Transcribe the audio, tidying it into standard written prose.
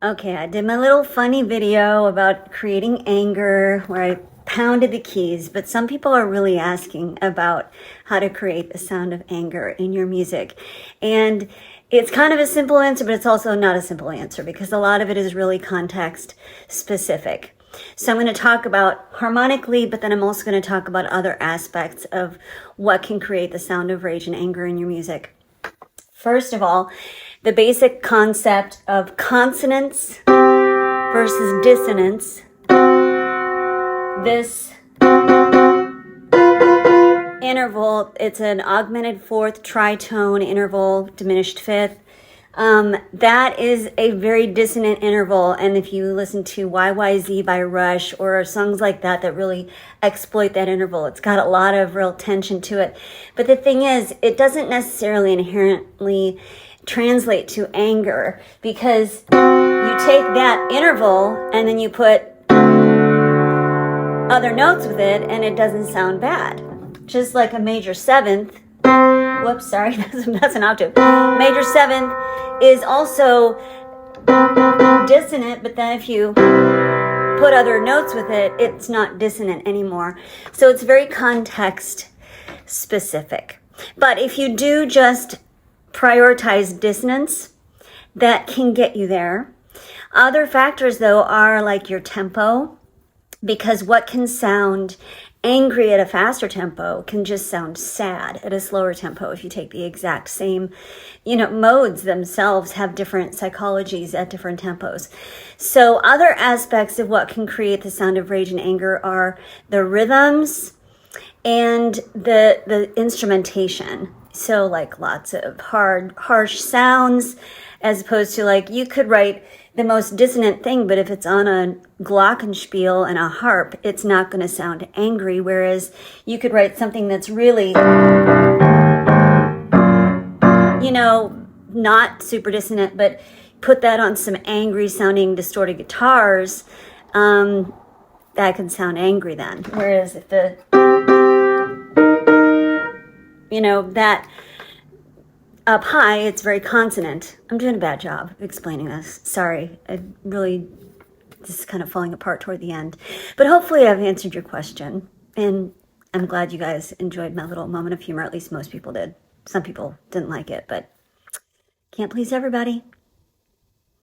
Okay, I did my little funny video about creating anger where I pounded the keys, but some people are really asking about how to create the sound of anger in your music. And it's kind of a simple answer, but it's also not a simple answer because a lot of it is really context specific. So I'm going to talk about harmonically, but then I'm also going to talk about other aspects of what can create the sound of rage and anger in your music. First of all, the basic concept of consonance versus dissonance. This interval, it's an augmented fourth, tritone interval, diminished fifth. That is a very dissonant interval, and if you listen to YYZ by Rush or songs like that that really exploit that interval, it's got a lot of real tension to it. But the thing is, it doesn't necessarily inherently translate to anger because you take that interval and then you put other notes with it and it doesn't sound bad. Just like a major seventh, whoops, sorry, that's an octave. Major seventh is also dissonant, but then if you put other notes with it, it's not dissonant anymore. So it's very context specific. But if you do just prioritize dissonance, that can get you there. Other factors, though, are like your tempo, because what can sound angry at a faster tempo can just sound sad at a slower tempo if you take the exact same, modes themselves have different psychologies at different tempos. So other aspects of what can create the sound of rage and anger are the rhythms and the instrumentation. So like lots of harsh sounds, as opposed to like you could write the most dissonant thing, but if it's on a glockenspiel and a harp, it's not going to sound angry. Whereas you could write something that's really, not super dissonant, but put that on some angry sounding distorted guitars, that can sound angry then. Whereas if that up high, it's very consonant. I'm doing a bad job of explaining this. Sorry. This is kind of falling apart toward the end. But hopefully I've answered your question. And I'm glad you guys enjoyed my little moment of humor. At least most people did. Some people didn't like it, but can't please everybody.